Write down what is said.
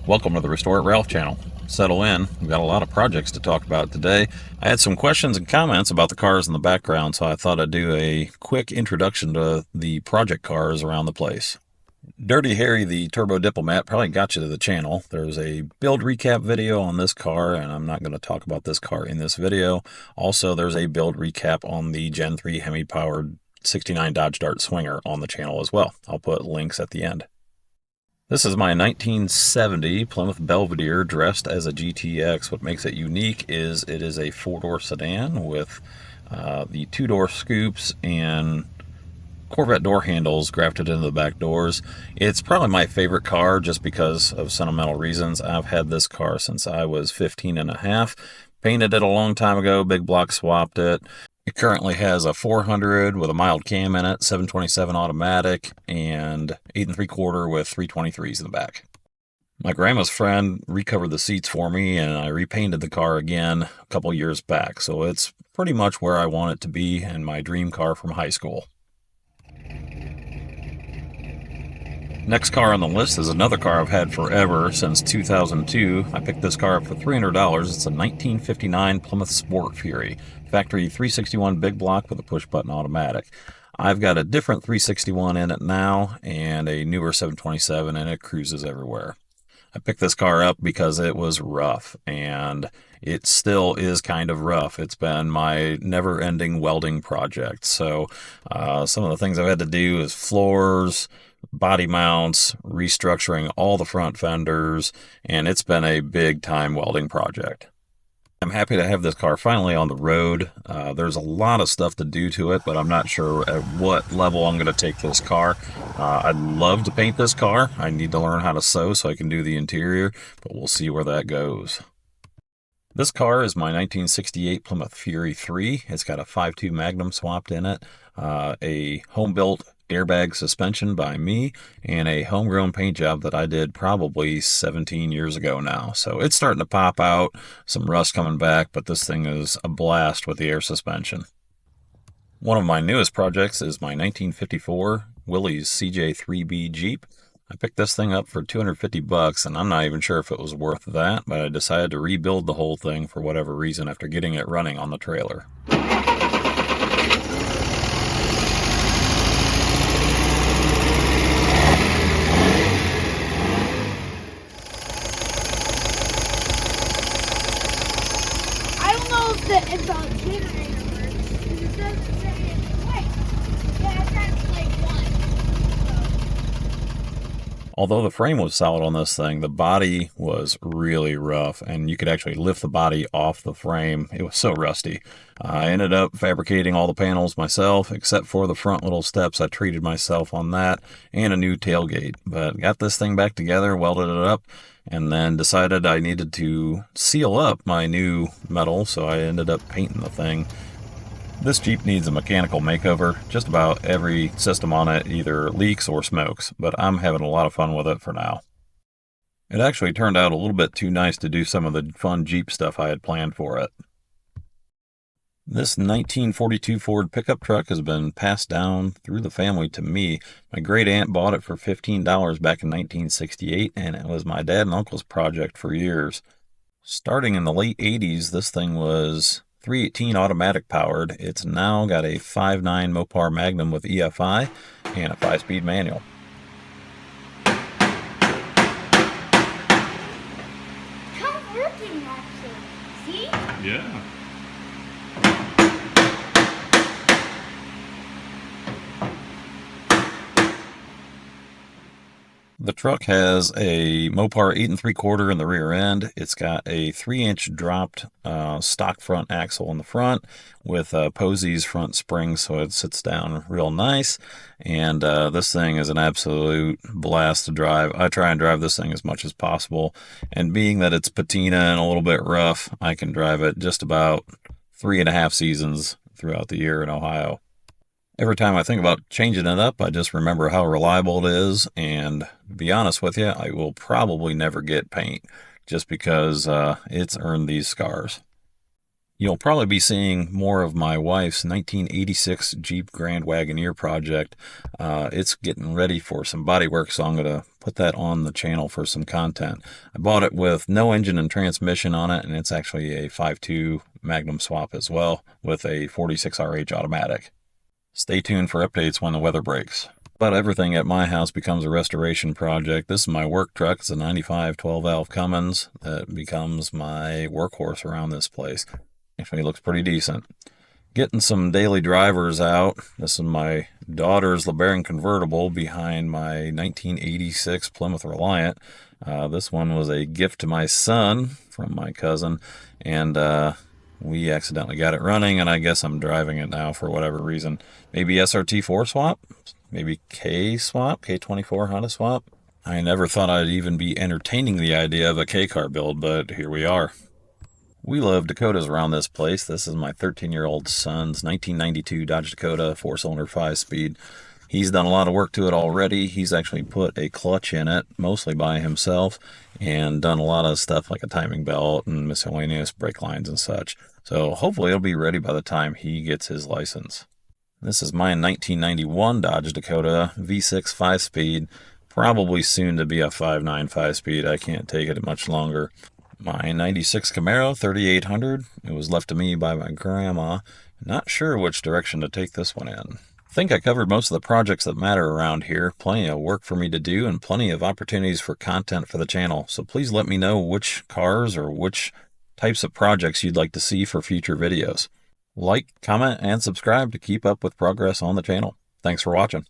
Welcome to the Restore It Ralph channel. Settle in. We've got a lot of projects to talk about today. I had some questions and comments about the cars in the background, so I thought I'd do a quick introduction to the project cars around the place. Dirty Harry, the Turbo Diplomat, probably got you to the channel. There's a build recap video on this car, and I'm not going to talk about this car in this video. Also, there's a build recap on the Gen 3 Hemi-powered 69 Dodge Dart Swinger on the channel as well. I'll put links at the end. This is my 1970 Plymouth Belvedere dressed as a GTX. What makes it unique is it is a four-door sedan with the two-door scoops and Corvette door handles grafted into the back doors. It's probably my favorite car just because of sentimental reasons. I've had this car since I was 15 and a half. Painted it a long time ago, big block swapped it. It currently has a 400 with a mild cam in it, 727 automatic, and 8 3/4 with 323s in the back. My grandma's friend recovered the seats for me, and I repainted the car again a couple years back, so it's pretty much where I want it to be and my dream car from high school. Next car on the list is another car I've had forever, since 2002. I picked this car up for $300. It's a 1959 Plymouth Sport Fury. Factory 361 big block with a push-button automatic. I've got a different 361 in it now and a newer 727, and it cruises everywhere. I picked this car up because it was rough, and it still is kind of rough. It's been my never-ending welding project. So some of the things I've had to do is floors, body mounts, restructuring all the front fenders, and it's been a big time welding project. I'm happy to have this car finally on the road. There's a lot of stuff to do to it, but I'm not sure at what level I'm going to take this car. I'd love to paint this car. I need to learn how to sew so I can do the interior, but we'll see where that goes. This car is my 1968 Plymouth Fury 3. It's got a 5.2 Magnum swapped in it, a home-built airbag suspension by me, and a homegrown paint job that I did probably 17 years ago now. So it's starting to pop out, some rust coming back, but this thing is a blast with the air suspension. One of my newest projects is my 1954 Willys CJ3B Jeep. I picked this thing up for $250, and I'm not even sure if it was worth that, but I decided to rebuild the whole thing for whatever reason after getting it running on the trailer. If the generator works, because it doesn't say it. Wait, yeah, that's like one. Although the frame was solid on this thing, the body was really rough, and you could actually lift the body off the frame. It was so rusty. I ended up fabricating all the panels myself, except for the front little steps. I treated myself on that, and a new tailgate. But got this thing back together, welded it up, and then decided I needed to seal up my new metal, so I ended up painting the thing. This Jeep needs a mechanical makeover. Just about every system on it either leaks or smokes, but I'm having a lot of fun with it for now. It actually turned out a little bit too nice to do some of the fun Jeep stuff I had planned for it. This 1942 Ford pickup truck has been passed down through the family to me. My great aunt bought it for $15 back in 1968, and it was my dad and uncle's project for years. Starting in the late 80s, this thing was 318 automatic powered. It's now got a 5.9 Mopar Magnum with EFI and a 5-speed manual. How's working actually? See? Yeah. The truck has a Mopar 8 3/4 in the rear end. It's got a 3-inch dropped stock front axle in the front with Posey's front springs, so it sits down real nice. And this thing is an absolute blast to drive. I try and drive this thing as much as possible. And being that it's patina and a little bit rough, I can drive it just about 3.5 seasons throughout the year in Ohio. Every time I think about changing it up, I just remember how reliable it is, and to be honest with you, I will probably never get paint just because it's earned these scars. You'll probably be seeing more of my wife's 1986 Jeep Grand Wagoneer project. It's getting ready for some body work, so I'm going to put that on the channel for some content. I bought it with no engine and transmission on it, and it's actually a 5.2 Magnum swap as well with a 46RH automatic. Stay tuned for updates when the weather breaks. But everything at my house becomes a restoration project. This is my work truck. It's a 95 12-valve Cummins that becomes my workhorse around this place. Actually, it looks pretty decent. Getting some daily drivers out. This is my daughter's LeBaron convertible behind my 1986 Plymouth Reliant. This one was a gift to my son from my cousin, and we accidentally got it running, and I guess I'm driving it now for whatever reason. Maybe SRT4 swap? Maybe K swap? K24 Honda swap? I never thought I'd even be entertaining the idea of a K-car build, but here we are. We love Dakotas around this place. This is my 13-year-old son's 1992 Dodge Dakota 4-cylinder 5-speed. He's done a lot of work to it already. He's actually put a clutch in it, mostly by himself, and done a lot of stuff like a timing belt and miscellaneous brake lines and such. So hopefully it'll be ready by the time he gets his license. This is my 1991 Dodge Dakota V6 5-speed, probably soon to be a 5.9 5-speed. I can't take it much longer. My 96 Camaro 3800, it was left to me by my grandma. Not sure which direction to take this one in. I think I covered most of the projects that matter around here. Plenty of work for me to do and plenty of opportunities for content for the channel. So please let me know which cars or which types of projects you'd like to see for future videos. Like, comment, and subscribe to keep up with progress on the channel. Thanks for watching.